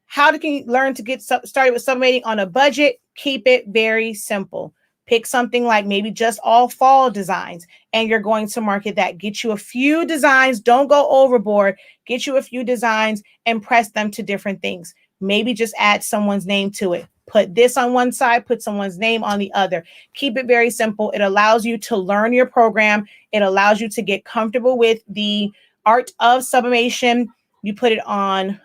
How can you learn to get started with sublimating on a budget? Keep it very simple. Pick something like maybe just all fall designs, and you're going to market that. Get you a few designs. Don't go overboard. Get you a few designs and press them to different things. Maybe just add someone's name to it. Put this on one side, put someone's name on the other. Keep it very simple. It allows you to learn your program. It allows you to get comfortable with the art of sublimation. You put it on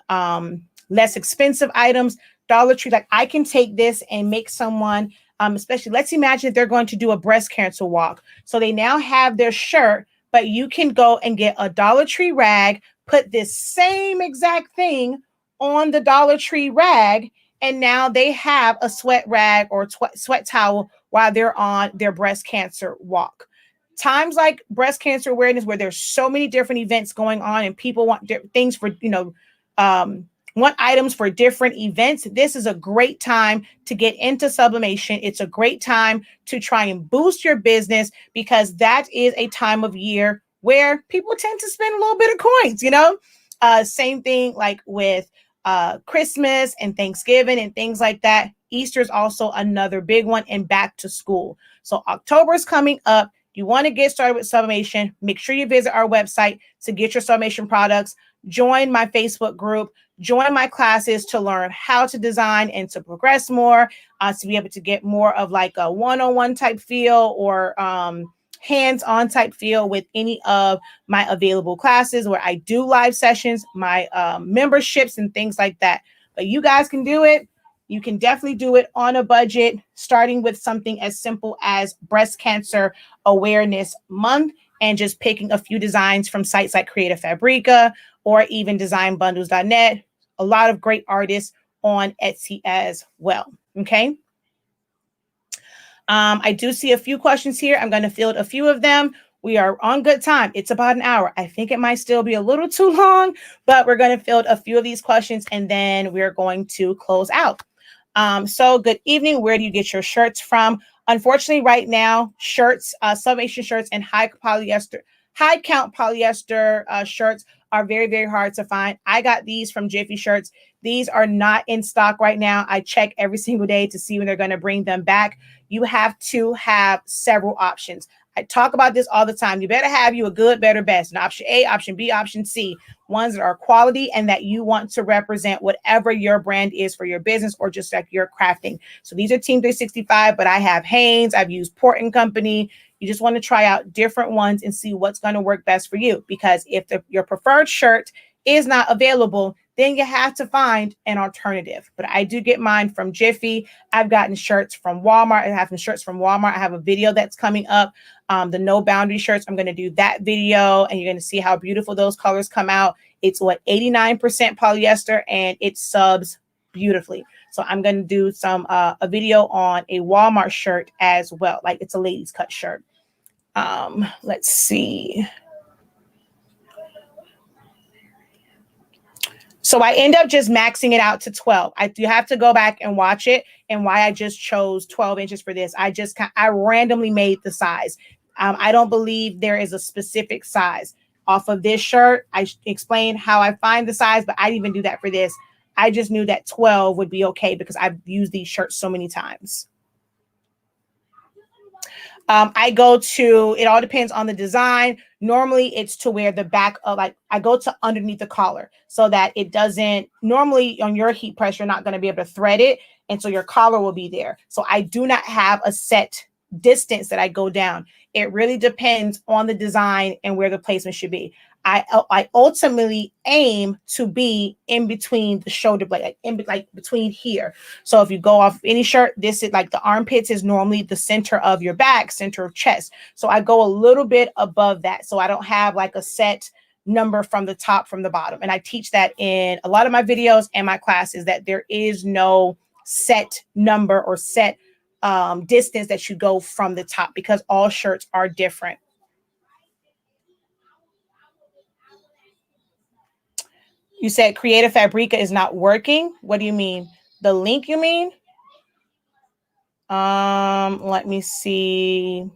less expensive items. Dollar Tree, like I can take this and make someone, especially let's imagine they're going to do a breast cancer walk. So they now have their shirt, but you can go and get a Dollar Tree rag, put this same exact thing on the Dollar Tree rag, and now they have a sweat rag or sweat towel while they're on their breast cancer walk. Times like breast cancer awareness, where there's so many different events going on and people want things for, want items for different events. This is a great time to get into sublimation. It's a great time to try and boost your business, because that is a time of year where people tend to spend a little bit of coins, same thing like with Christmas and Thanksgiving and things like that. Easter is also another big one, and back to school. So October is coming up. You want to get started with sublimation, make sure you visit our website to get your sublimation products. Join my Facebook group. Join my classes to learn how to design and to progress more, to be able to get more of like a one-on-one type feel or hands-on type feel with any of my available classes where I do live sessions, my memberships and things like that. But you guys can do it. You can definitely do it on a budget, starting with something as simple as Breast Cancer Awareness Month and just picking a few designs from sites like Creative Fabrica or even designbundles.net. A lot of great artists on Etsy as well. Okay. I do see a few questions here. I'm going to field a few of them. We are on good time. It's about an hour. I think it might still be a little too long, but we're going to field a few of these questions and then we're going to close out. So good evening. Where do you get your shirts from? Unfortunately, right now, shirts, sublimation shirts and high count polyester shirts are very, very hard to find. I got these from Jiffy Shirts. These are not in stock right now. I check every single day to see when they're going to bring them back. You have to have several options. I talk about this all the time. You better have you a good, better, best. An option A, option B, option C. Ones that are quality and that you want to represent whatever your brand is for your business or just like your crafting. So these are Team 365, but I have Hanes. I've used Port & Company. You just want to try out different ones and see what's going to work best for you. Because if your preferred shirt is not available, then you have to find an alternative. But I do get mine from Jiffy. I've gotten shirts from Walmart. I have some shirts from Walmart. I have a video that's coming up, the No Boundary shirts. I'm going to do that video and you're going to see how beautiful those colors come out. It's 89% polyester and it subs beautifully. So I'm going to do some a video on a Walmart shirt as well. Like it's a ladies cut shirt. Let's see. So I end up just maxing it out to 12. I do have to go back and watch it and why I just chose 12 inches for this. I randomly made the size. I don't believe there is a specific size. off of this shirt. I explained how I find the size, but I didn't even do that for this. I just knew that 12 would be okay because I've used these shirts so many times. I go to, it all depends on the design. Normally it's to where the back of, like, I go to underneath the collar so that it doesn't, normally on your heat press, you're not going to be able to thread it. And so your collar will be there. So I do not have a set distance that I go down. It really depends on the design and where the placement should be. I ultimately aim to be in between the shoulder blade, like between here. So if you go off any shirt, this is like the armpits is normally the center of your back, center of chest. So I go a little bit above that. So I don't have like a set number from the top, from the bottom. And I teach that in a lot of my videos and my classes, that there is no set number or set distance that you go from the top, because all shirts are different. You said Creative Fabrica is not working. What do you mean? The link, you mean? Let me see.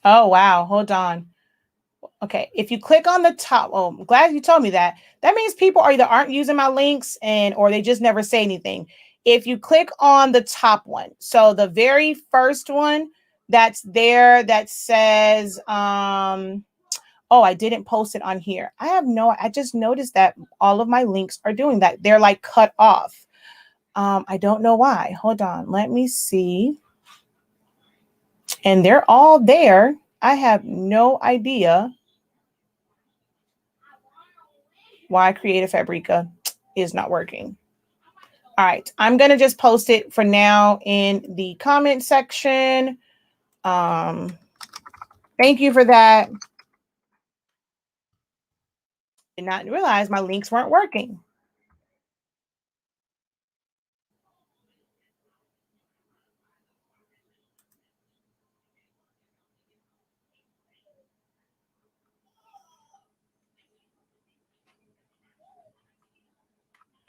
Oh, wow. Hold on. Okay. If you click on the top, oh, I'm glad you told me that. That means people are either aren't using my links or they just never say anything. If you click on the top one, so the very first one that's there that says, oh, I didn't post it on here. I just noticed that all of my links are doing that. They're like cut off. I don't know why. Hold on. Let me see. And they're all there. I have no idea why Creative Fabrica is not working. All right. I'm going to just post it for now in the comment section. Thank you for that. Did not realize my links weren't working.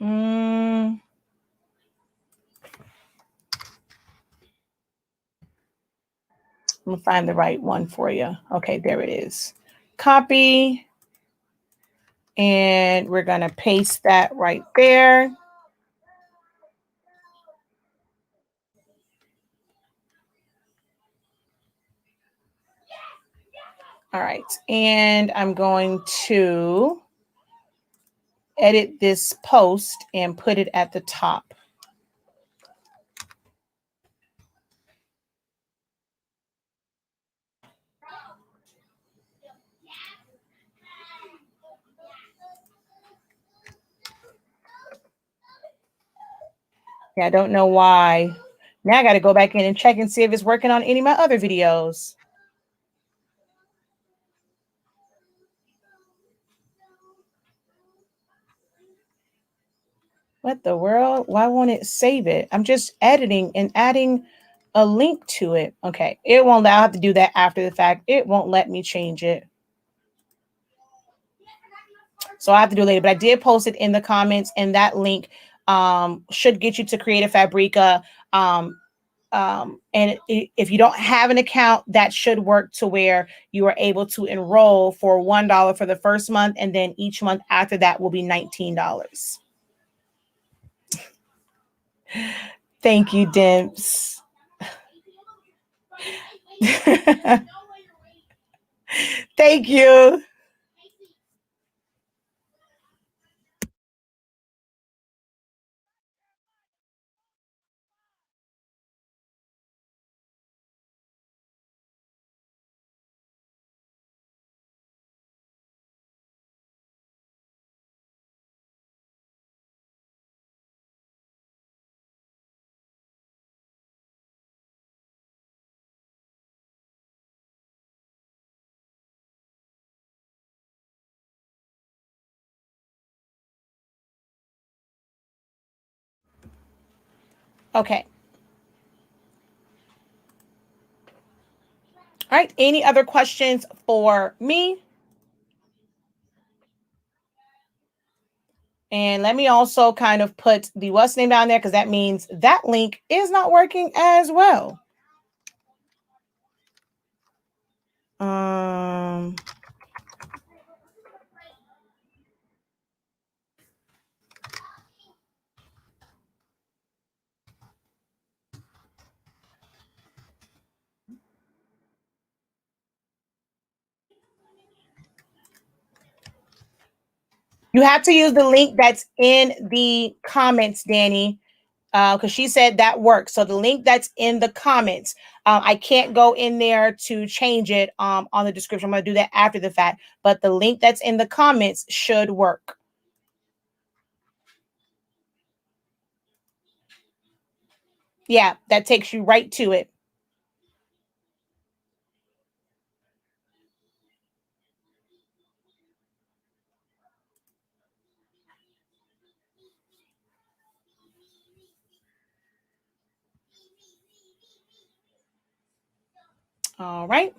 I'm gonna find the right one for you. Okay, there it is. Copy. And we're going to paste that right there. All right. And I'm going to edit this post and put it at the top. Yeah, I don't know why. Now I got to go back in and check and see if it's working on any of my other videos. What the world? Why won't it save it? I'm just editing and adding a link to it. Okay, it won't. I'll have to do that after the fact. It won't let me change it. So I have to do it later, but I did post it in the comments, and that link should get you to Creative Fabrica. And if you don't have an account, that should work to where you are able to enroll for $1 for the first month, and then each month after that will be $19. Thank you, Dimps. Thank you. Okay. All right. Any other questions for me? And let me also kind of put the what's name down there because that means that link is not working as well. You have to use the link that's in the comments, Danny, because she said that works. So the link that's in the comments, I can't go in there to change it on the description. I'm going to do that after the fact, but the link that's in the comments should work. Yeah, that takes you right to it. All right.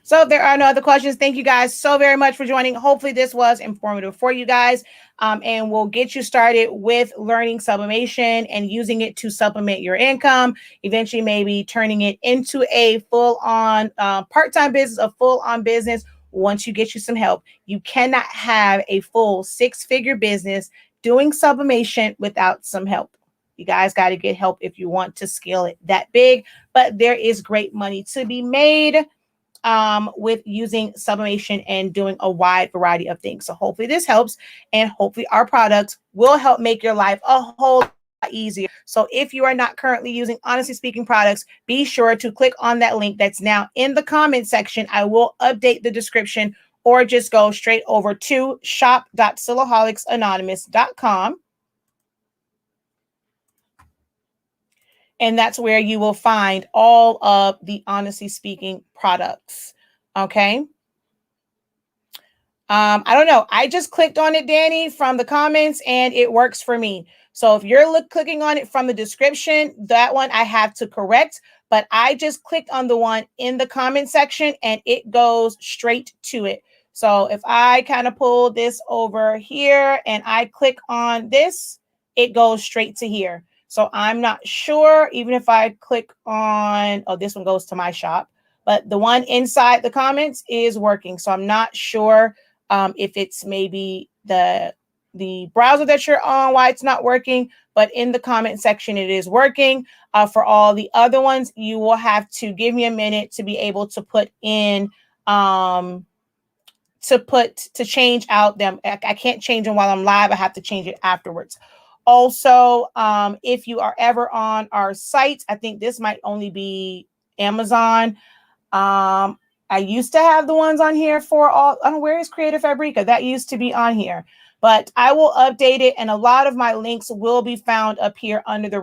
So if there are no other questions, thank you guys so very much for joining. Hopefully this was informative for you guys, and we'll get you started with learning sublimation and using it to supplement your income, eventually maybe turning it into a full-on part-time business, a full-on business once you get you some help. You cannot have a full six-figure business doing sublimation without some help. You guys got to get help if you want to scale it that big, but there is great money to be made with using sublimation and doing a wide variety of things. So hopefully this helps, and hopefully our products will help make your life a whole lot easier. So if you are not currently using Honestly Speaking products, be sure to click on that link that's now in the comment section. I will update the description, or just go straight over to shop.silaholics.com. And that's where you will find all of the Honestly Speaking products. Okay. I don't know. I just clicked on it, Danny, from the comments, and it works for me. So if you're clicking on it from the description, that one I have to correct. But I just clicked on the one in the comment section, and it goes straight to it. So if I kind of pull this over here and I click on this, it goes straight to here. So I'm not sure, even if I click on, oh, this one goes to my shop, but the one inside the comments is working. So I'm not sure if it's maybe the browser that you're on, why it's not working, but in the comment section, it is working. For all the other ones, you will have to give me a minute to be able to put in, to change out them. I can't change them while I'm live. I have to change it afterwards. Also, if you are ever on our site, I think this might only be Amazon. I used to have the ones on here for all, I don't know, where is Creative Fabrica? That used to be on here, but I will update it. And a lot of my links will be found up here under the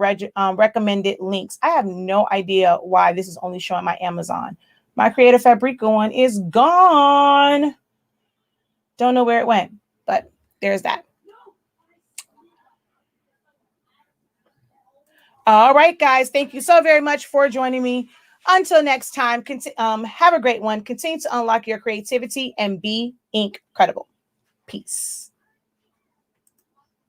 recommended links. I have no idea why this is only showing my Amazon. My Creative Fabrica one is gone. Don't know where it went, but there's that. All right, guys. Thank you so very much for joining me. Until next time, have a great one. Continue to unlock your creativity and be ink credible. Peace.